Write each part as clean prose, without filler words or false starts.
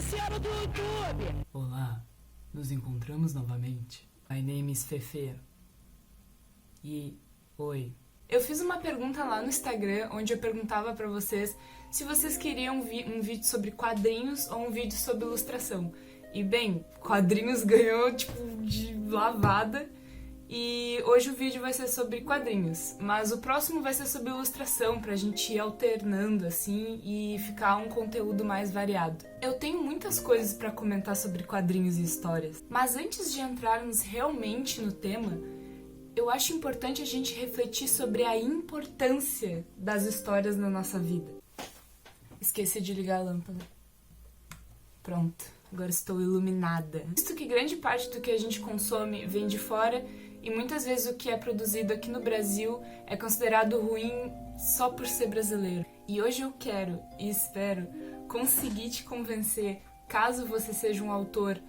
Luciano do YouTube! Olá, nos encontramos novamente. My name is Fefe. Oi. Eu fiz uma pergunta lá no Instagram, onde eu perguntava pra vocês se vocês queriam um vídeo sobre quadrinhos ou um vídeo sobre ilustração. E bem, quadrinhos ganhou tipo de lavada. E hoje o vídeo vai ser sobre quadrinhos, mas o próximo vai ser sobre ilustração, pra gente ir alternando assim e ficar um conteúdo mais variado. Eu tenho muitas coisas pra comentar sobre quadrinhos e histórias, mas antes de entrarmos realmente no tema, eu acho importante a gente refletir sobre a importância das histórias na nossa vida. Esqueci de ligar a lâmpada. Pronto, agora estou iluminada. Visto que grande parte do que a gente consome vem de fora, e muitas vezes o que é produzido aqui no Brasil é considerado ruim só por ser brasileiro. E hoje eu quero e espero conseguir te convencer, caso você seja um autor,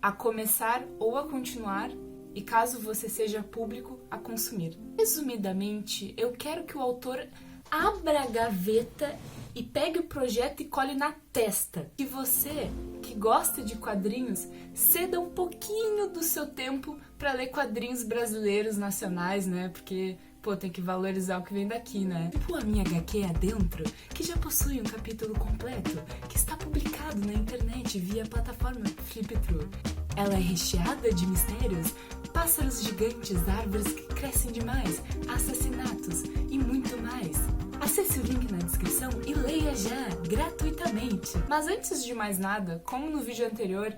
a começar ou a continuar, e caso você seja público, a consumir. Resumidamente, eu quero que o autor abra a gaveta e pegue o projeto e colhe na testa. Que você, que gosta de quadrinhos, ceda um pouquinho do seu tempo para ler quadrinhos brasileiros, nacionais, né? Porque, tem que valorizar o que vem daqui, né? Tipo a minha HQ Adentro, que já possui um capítulo completo, que está publicado na internet via plataforma Flipthrough. Ela é recheada de mistérios, pássaros gigantes, árvores que crescem demais, assassinatos e muito mais. Acesse o link na descrição e leia já, gratuitamente. Mas antes de mais nada, como no vídeo anterior,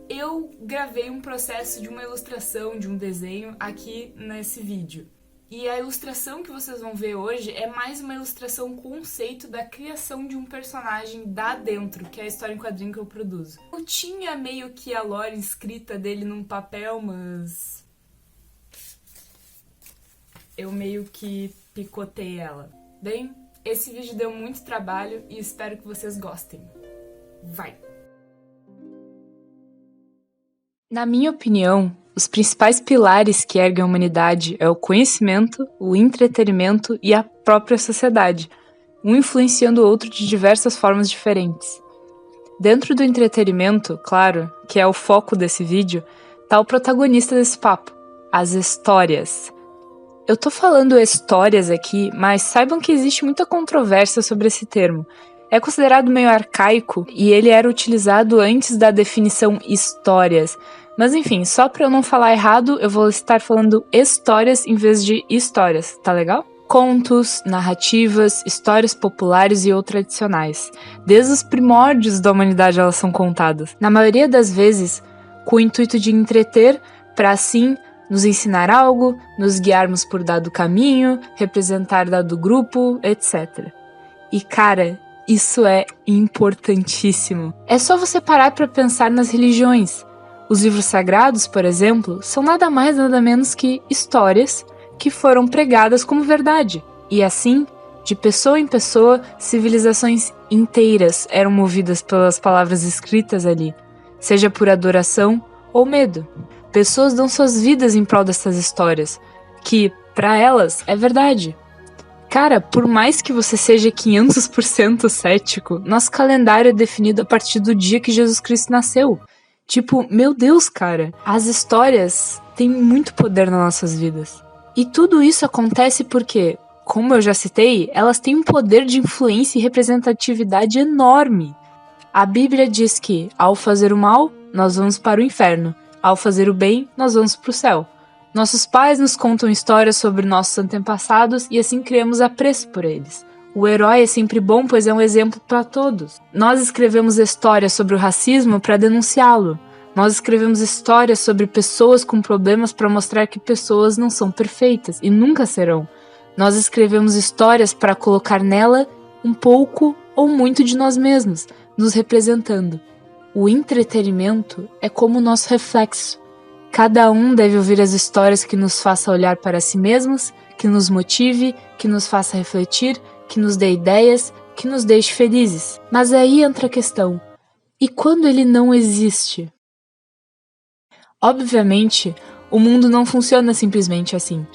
eu gravei um processo de uma ilustração, de um desenho aqui nesse vídeo. E a ilustração que vocês vão ver hoje é mais uma ilustração conceito da criação de um personagem da Dentro, que é a história em quadrinho que eu produzo. Eu tinha meio que a lore escrita dele num papel, mas eu meio que picotei ela. Bem, esse vídeo deu muito trabalho e espero que vocês gostem. Vai! Na minha opinião, os principais pilares que erguem a humanidade é o conhecimento, o entretenimento e a própria sociedade, um influenciando o outro de diversas formas diferentes. Dentro do entretenimento, claro, que é o foco desse vídeo, tá o protagonista desse papo, as histórias. Eu tô falando histórias aqui, mas saibam que existe muita controvérsia sobre esse termo. É considerado meio arcaico e ele era utilizado antes da definição histórias. Mas enfim, só pra eu não falar errado, eu vou estar falando histórias em vez de histórias, tá legal? Contos, narrativas, histórias populares e ou tradicionais. Desde os primórdios da humanidade elas são contadas. Na maioria das vezes, com o intuito de entreter, para assim nos ensinar algo, nos guiarmos por dado caminho, representar dado grupo, etc. E cara, isso é importantíssimo. É só você parar para pensar nas religiões. Os livros sagrados, por exemplo, são nada mais nada menos que histórias que foram pregadas como verdade. E assim, de pessoa em pessoa, civilizações inteiras eram movidas pelas palavras escritas ali, seja por adoração ou medo. Pessoas dão suas vidas em prol dessas histórias, que, para elas, é verdade. Cara, por mais que você seja 500% cético, nosso calendário é definido a partir do dia que Jesus Cristo nasceu. Tipo, meu Deus, cara, as histórias têm muito poder nas nossas vidas. E tudo isso acontece porque, como eu já citei, elas têm um poder de influência e representatividade enorme. A Bíblia diz que, ao fazer o mal, nós vamos para o inferno. Ao fazer o bem, nós vamos para o céu. Nossos pais nos contam histórias sobre nossos antepassados e assim criamos apreço por eles. O herói é sempre bom, pois é um exemplo para todos. Nós escrevemos histórias sobre o racismo para denunciá-lo. Nós escrevemos histórias sobre pessoas com problemas para mostrar que pessoas não são perfeitas e nunca serão. Nós escrevemos histórias para colocar nela um pouco ou muito de nós mesmos, nos representando. O entretenimento é como o nosso reflexo. Cada um deve ouvir as histórias que nos façam olhar para si mesmos, que nos motive, que nos faça refletir, que nos dê ideias, que nos deixe felizes. Mas aí entra a questão: e quando ele não existe? Obviamente, o mundo não funciona simplesmente assim.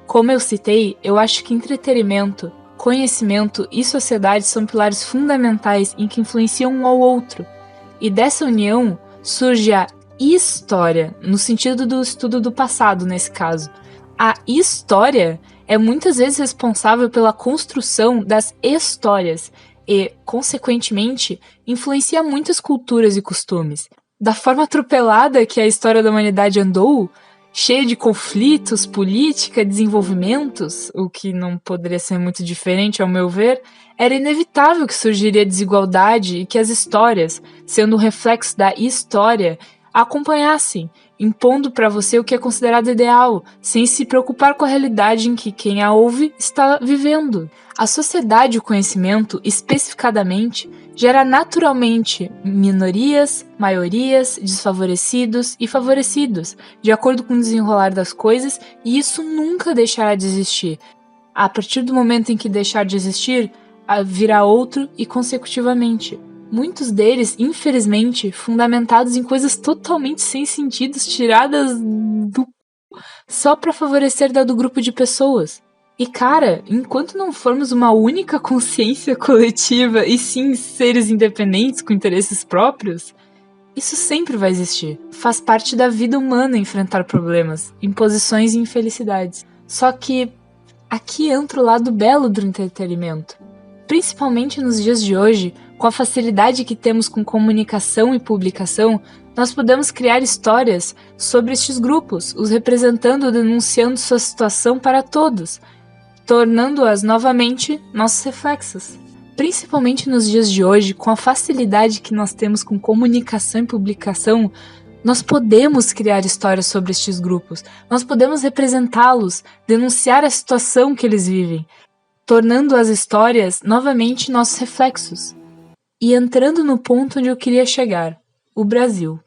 Como eu citei, eu acho que entretenimento, conhecimento e sociedade são pilares fundamentais em que influenciam um ao outro. E dessa união surge a história, no sentido do estudo do passado, nesse caso. A história é muitas vezes responsável pela construção das histórias e, consequentemente, influencia muitas culturas e costumes. Da forma atropelada que a história da humanidade andou, cheia de conflitos, política, desenvolvimentos, o que não poderia ser muito diferente ao meu ver, era inevitável que surgiria desigualdade e que as histórias, sendo um reflexo da história, acompanhassem, impondo para você o que é considerado ideal, sem se preocupar com a realidade em que quem a ouve está vivendo. A sociedade e o conhecimento, especificadamente, gera naturalmente minorias, maiorias, desfavorecidos e favorecidos, de acordo com o desenrolar das coisas, e isso nunca deixará de existir. A partir do momento em que deixar de existir, virá outro e consecutivamente. Muitos deles, infelizmente, fundamentados em coisas totalmente sem sentido, tiradas do só para favorecer do grupo de pessoas. E cara, enquanto não formos uma única consciência coletiva e sim seres independentes com interesses próprios, isso sempre vai existir. Faz parte da vida humana enfrentar problemas, imposições e infelicidades. Só que aqui entra o lado belo do entretenimento. Principalmente nos dias de hoje, com a facilidade que temos com comunicação e publicação, nós podemos criar histórias sobre estes grupos, os representando ou denunciando sua situação para todos, tornando-as novamente nossos reflexos. Principalmente nos dias de hoje, com a facilidade que nós temos com comunicação e publicação, nós podemos criar histórias sobre estes grupos, nós podemos representá-los, denunciar a situação que eles vivem, tornando as histórias novamente nossos reflexos. E entrando no ponto onde eu queria chegar, o Brasil.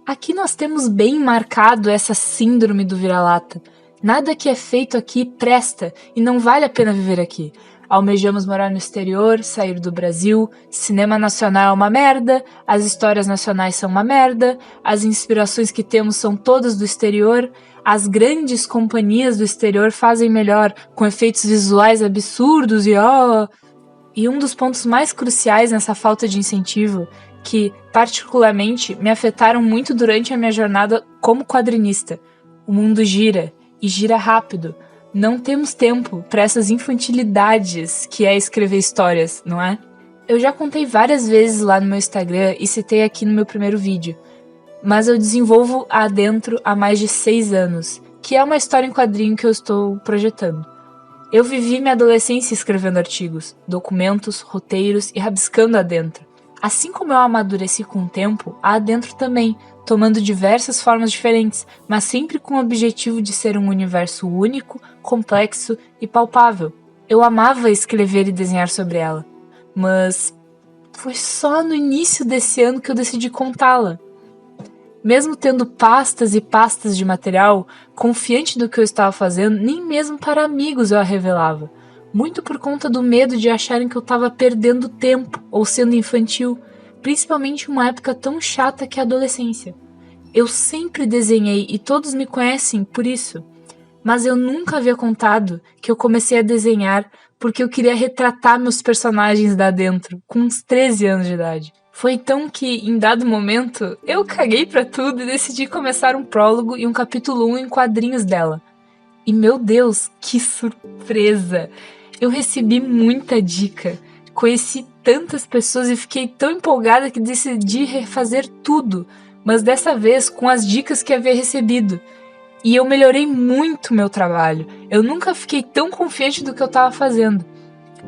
Aqui nós temos bem marcado essa síndrome do vira-lata. Nada que é feito aqui presta e não vale a pena viver aqui. Almejamos morar no exterior, sair do Brasil, cinema nacional é uma merda, as histórias nacionais são uma merda, as inspirações que temos são todas do exterior, as grandes companhias do exterior fazem melhor, com efeitos visuais absurdos E um dos pontos mais cruciais nessa falta de incentivo, que particularmente me afetaram muito durante a minha jornada como quadrinista. O mundo gira, e gira rápido. Não temos tempo para essas infantilidades que é escrever histórias, não é? Eu já contei várias vezes lá no meu Instagram e citei aqui no meu primeiro vídeo, mas eu desenvolvo Adentro há mais de 6 anos, que é uma história em quadrinho que eu estou projetando. Eu vivi minha adolescência escrevendo artigos, documentos, roteiros e rabiscando Adentro. Assim como eu amadureci com o tempo, a Adentro também, tomando diversas formas diferentes, mas sempre com o objetivo de ser um universo único, complexo e palpável. Eu amava escrever e desenhar sobre ela, mas foi só no início desse ano que eu decidi contá-la. Mesmo tendo pastas e pastas de material, confiante do que eu estava fazendo, nem mesmo para amigos eu a revelava. Muito por conta do medo de acharem que eu estava perdendo tempo ou sendo infantil, principalmente em uma época tão chata que é a adolescência. Eu sempre desenhei e todos me conhecem por isso, mas eu nunca havia contado que eu comecei a desenhar porque eu queria retratar meus personagens lá dentro, com uns 13 anos de idade. Foi então que, em dado momento, eu caguei pra tudo e decidi começar um prólogo e um capítulo 1 em quadrinhos dela. E meu Deus, que surpresa! Eu recebi muita dica, conheci tantas pessoas e fiquei tão empolgada que decidi refazer tudo, mas dessa vez com as dicas que havia recebido. E eu melhorei muito meu trabalho. Eu nunca fiquei tão confiante do que eu estava fazendo.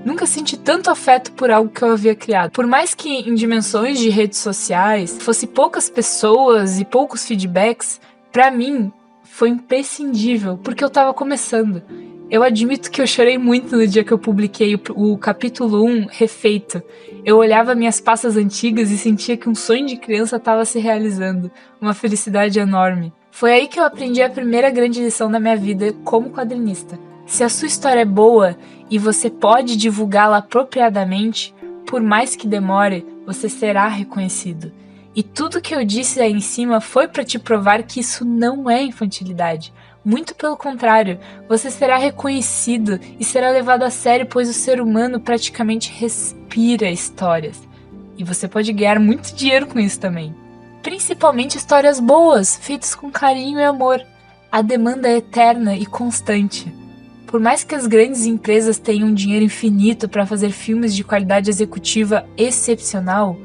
Nunca senti tanto afeto por algo que eu havia criado. Por mais que em dimensões de redes sociais fosse poucas pessoas e poucos feedbacks, pra mim foi imprescindível, porque eu tava começando. Eu admito que eu chorei muito no dia que eu publiquei o capítulo 1 refeito. Eu olhava minhas pastas antigas e sentia que um sonho de criança estava se realizando. Uma felicidade enorme. Foi aí que eu aprendi a primeira grande lição da minha vida como quadrinista. Se a sua história é boa e você pode divulgá-la apropriadamente, por mais que demore, você será reconhecido. E tudo que eu disse aí em cima foi para te provar que isso não é infantilidade. Muito pelo contrário, você será reconhecido e será levado a sério, pois o ser humano praticamente respira histórias. E você pode ganhar muito dinheiro com isso também. Principalmente histórias boas, feitas com carinho e amor. A demanda é eterna e constante. Por mais que as grandes empresas tenham dinheiro infinito para fazer filmes de qualidade executiva excepcional,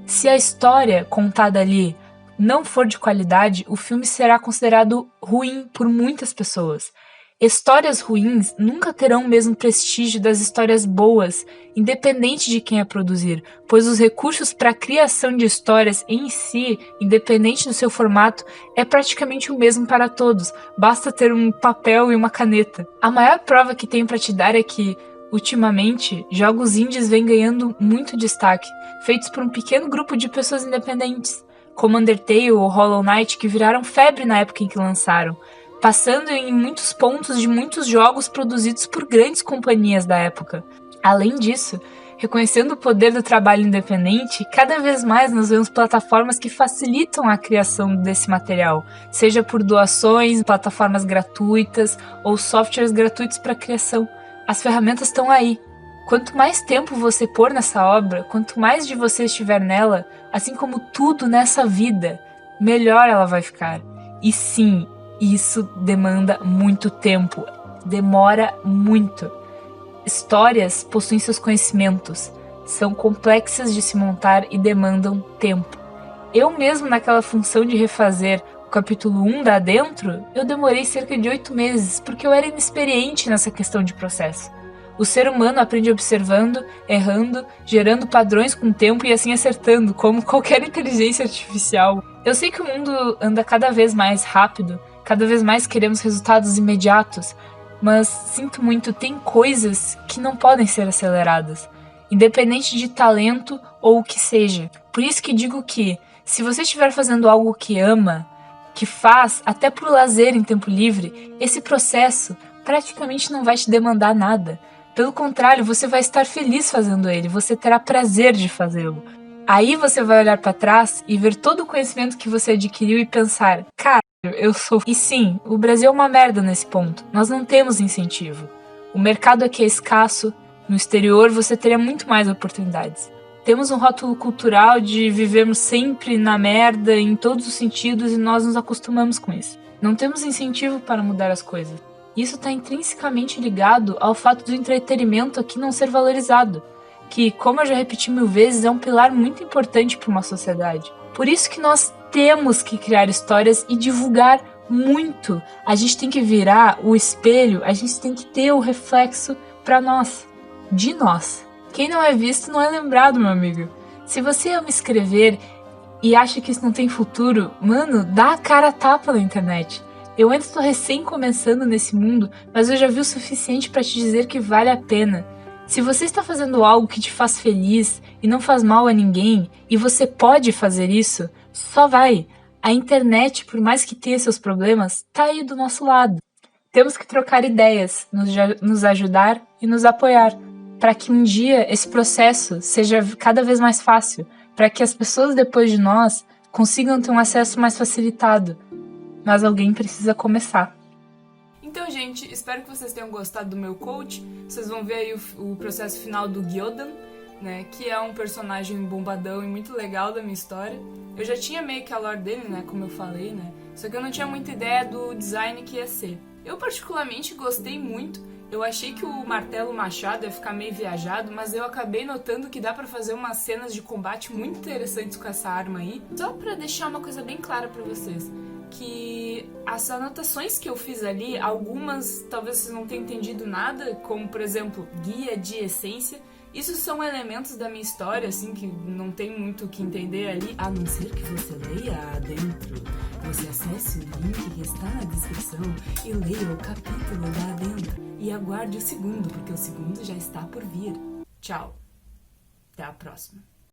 se a história contada ali não for de qualidade, o filme será considerado ruim por muitas pessoas. Histórias ruins nunca terão o mesmo prestígio das histórias boas, independente de quem a produzir, pois os recursos para a criação de histórias em si, independente do seu formato, é praticamente o mesmo para todos, basta ter um papel e uma caneta. A maior prova que tenho para te dar é que, ultimamente, jogos indies vêm ganhando muito destaque, feitos por um pequeno grupo de pessoas independentes, como Undertale ou Hollow Knight, que viraram febre na época em que lançaram, passando em muitos pontos de muitos jogos produzidos por grandes companhias da época. Além disso, reconhecendo o poder do trabalho independente, cada vez mais nós vemos plataformas que facilitam a criação desse material, seja por doações, plataformas gratuitas ou softwares gratuitos para criação. As ferramentas estão aí. Quanto mais tempo você pôr nessa obra, quanto mais de você estiver nela, assim como tudo nessa vida, melhor ela vai ficar. E sim, isso demanda muito tempo, demora muito. Histórias possuem seus conhecimentos, são complexas de se montar e demandam tempo. Eu mesmo, naquela função de refazer o capítulo 1 da Adentro, eu demorei cerca de 8 meses, porque eu era inexperiente nessa questão de processo. O ser humano aprende observando, errando, gerando padrões com o tempo e assim acertando, como qualquer inteligência artificial. Eu sei que o mundo anda cada vez mais rápido, cada vez mais queremos resultados imediatos, mas sinto muito, tem coisas que não podem ser aceleradas, independente de talento ou o que seja. Por isso que digo que, se você estiver fazendo algo que ama, que faz até por lazer em tempo livre, esse processo praticamente não vai te demandar nada. Pelo contrário, você vai estar feliz fazendo ele, você terá prazer de fazê-lo. Aí você vai olhar para trás e ver todo o conhecimento que você adquiriu e pensar, cara, eu sou... E sim, o Brasil é uma merda nesse ponto. Nós não temos incentivo. O mercado aqui é escasso. No exterior você teria muito mais oportunidades. Temos um rótulo cultural de vivermos sempre na merda em todos os sentidos e nós nos acostumamos com isso. Não temos incentivo para mudar as coisas. Isso está intrinsecamente ligado ao fato do entretenimento aqui não ser valorizado, que, como eu já repeti 1000 vezes, é um pilar muito importante para uma sociedade. Por isso que nós temos que criar histórias e divulgar muito. A gente tem que virar o espelho, a gente tem que ter o reflexo para nós, de nós. Quem não é visto não é lembrado, meu amigo. Se você ama escrever e acha que isso não tem futuro, mano, dá a cara a tapa na internet. Eu ainda estou recém começando nesse mundo, mas eu já vi o suficiente para te dizer que vale a pena. Se você está fazendo algo que te faz feliz e não faz mal a ninguém, e você pode fazer isso, só vai. A internet, por mais que tenha seus problemas, tá aí do nosso lado. Temos que trocar ideias, nos ajudar e nos apoiar, para que um dia esse processo seja cada vez mais fácil, para que as pessoas depois de nós consigam ter um acesso mais facilitado. Mas alguém precisa começar. Então, gente, espero que vocês tenham gostado do meu coach. Vocês vão ver aí o processo final do Gyodan, né, que é um personagem bombadão e muito legal da minha história. Eu já tinha meio que a lore dele, né, como eu falei, né, só que eu não tinha muita ideia do design que ia ser. Eu particularmente gostei muito. Eu achei que o martelo machado ia ficar meio viajado, mas eu acabei notando que dá pra fazer umas cenas de combate muito interessantes com essa arma aí. Só pra deixar uma coisa bem clara pra vocês, que as anotações que eu fiz ali, algumas talvez vocês não tenham entendido nada, como por exemplo, guia de essência. Isso são elementos da minha história, assim, que não tem muito o que entender ali, a não ser que você leia Adentro. Você acesse o link que está na descrição e leia o capítulo da Adentro. E aguarde o segundo, porque o segundo já está por vir. Tchau. Até a próxima.